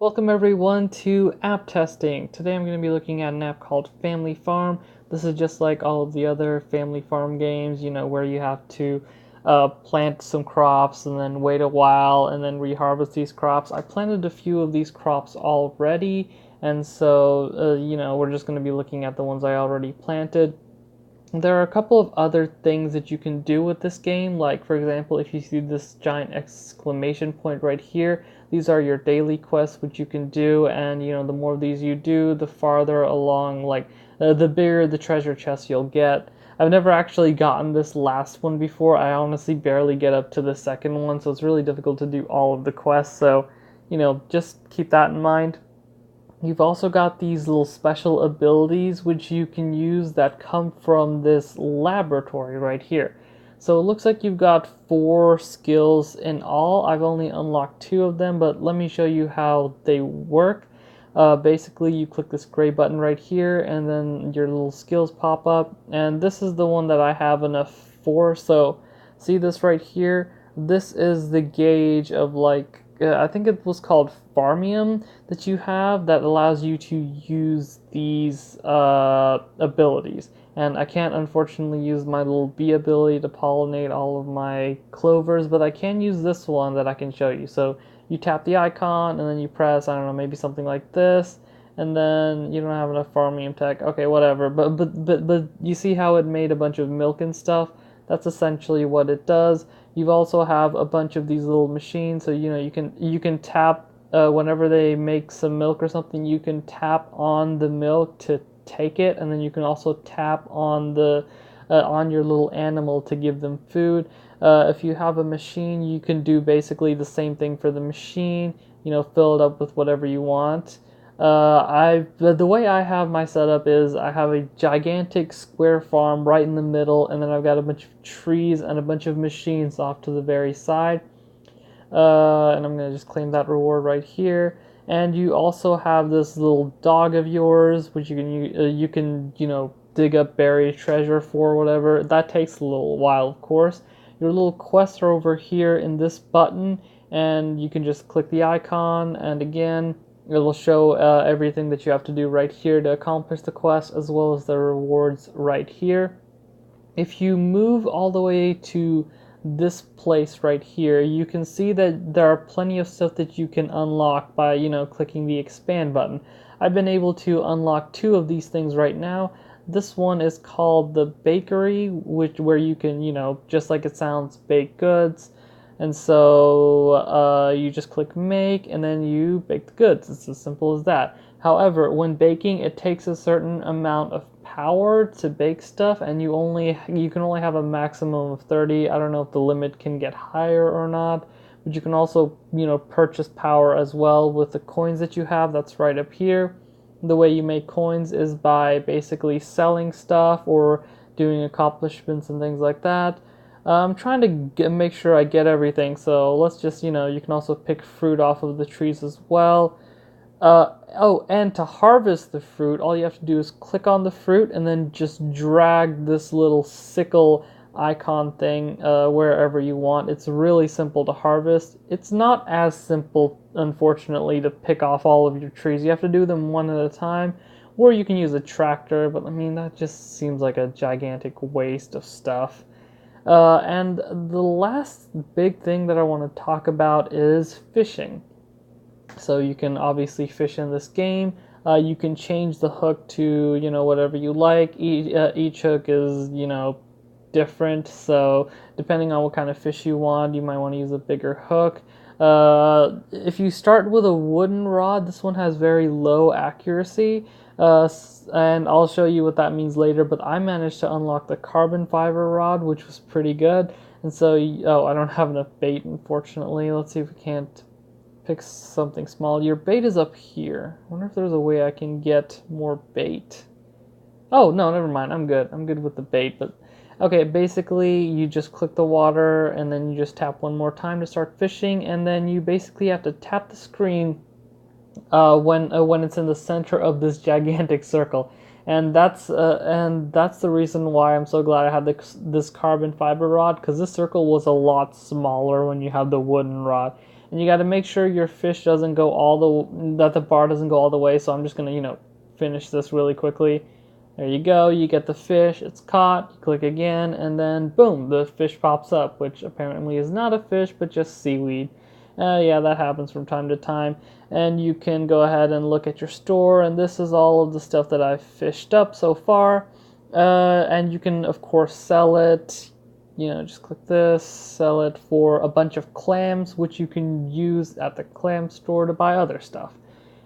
Welcome everyone to app testing. Today I'm going to be looking at an app called Family Farm. This is just like all of the other Family Farm games, where you have to plant some crops and then wait a while and then reharvest these crops. I planted a few of these crops already, and so, we're just going to be looking at the ones I already planted. There are a couple of other things that you can do with this game, like for example, if you see this giant exclamation point right here, these are your daily quests which you can do, and the more of these you do, the farther along, the bigger the treasure chest you'll get. I've never actually gotten this last one before. I honestly barely get up to the second one, so it's really difficult to do all of the quests, so just keep that in mind. You've also got these little special abilities which you can use that come from this laboratory right here. So it looks like you've got 4 skills in all. I've only unlocked 2 of them, but let me show you how they work. Basically, you click this gray button right here, and then your little skills pop up. And this is the one that I have enough for. So see this right here? This is the gauge of I think it was called Farmium that you have that allows you to use these abilities. And I can't unfortunately use my little bee ability to pollinate all of my clovers, but I can use this one that I can show you. So you tap the icon and then you press, I don't know, maybe something like this, and then you don't have enough Farmium tech. Okay, whatever. But you see how it made a bunch of milk and stuff? That's essentially what it does. You also have a bunch of these little machines, so you can tap whenever they make some milk or something. You can tap on the milk to take it, and then you can also tap on the on your little animal to give them food. If you have a machine, you can do basically the same thing for the machine. Fill it up with whatever you want. The way I have my setup is I have a gigantic square farm right in the middle, and then I've got a bunch of trees and a bunch of machines off to the very side. And I'm gonna just claim that reward right here. And you also have this little dog of yours, which you can dig up buried treasure for, whatever. That takes a little while, of course. Your little quests are over here in this button, and you can just click the icon, and again, it'll show everything that you have to do right here to accomplish the quest, as well as the rewards right here. If you move all the way to this place right here, you can see that there are plenty of stuff that you can unlock by, clicking the expand button. I've been able to unlock 2 of these things right now. This one is called the bakery, where you can, just like it sounds, bake goods. And so you just click make, and then you bake the goods. It's as simple as that. However, when baking, it takes a certain amount of power to bake stuff, and you can only have a maximum of 30. I don't know if the limit can get higher or not, but you can also purchase power as well with the coins that you have. That's right up here. The way you make coins is by basically selling stuff or doing accomplishments and things like that. I'm trying to make sure I get everything, so let's just, you can also pick fruit off of the trees as well. Oh, and to harvest the fruit, all you have to do is click on the fruit and then just drag this little sickle icon thing wherever you want. It's really simple to harvest. It's not as simple, unfortunately, to pick off all of your trees. You have to do them one at a time, or you can use a tractor, but I mean, that just seems like a gigantic waste of stuff. And the last big thing that I want to talk about is fishing. So you can obviously fish in this game. You can change the hook to, whatever you like. Each hook is, different. So depending on what kind of fish you want, you might want to use a bigger hook. If you start with a wooden rod, this one has very low accuracy. And I'll show you what that means later, but I managed to unlock the carbon fiber rod, which was pretty good. And so, I don't have enough bait, unfortunately. Let's see if we can't pick something small. Your bait is up here. I wonder if there's a way I can get more bait. Oh, no, never mind. I'm good. I'm good with the bait, but okay, basically you just click the water and then you just tap one more time to start fishing, and then you basically have to tap the screen when it's in the center of this gigantic circle, and that's the reason why I'm so glad I had this carbon fiber rod, because this circle was a lot smaller when you have the wooden rod. and you got to make sure your fish doesn't go that the bar doesn't go all the way. So I'm just gonna, finish this really quickly. There you go, you get the fish, it's caught, you click again, and then boom, the fish pops up, which apparently is not a fish, but just seaweed. Yeah, that happens from time to time. And you can go ahead and look at your store, and this is all of the stuff that I've fished up so far. And you can, of course, sell it. Just click this, sell it for a bunch of clams, which you can use at the clam store to buy other stuff.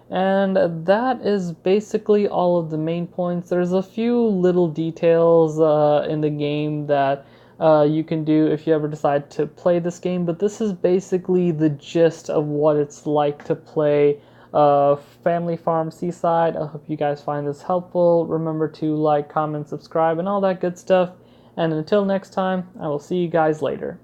And that is basically all of the main points. There's a few little details in the game that you can do if you ever decide to play this game, but this is basically the gist of what it's like to play Family Farm Seaside. I hope you guys find this helpful. Remember to like, comment, subscribe, and all that good stuff. And until next time, I will see you guys later.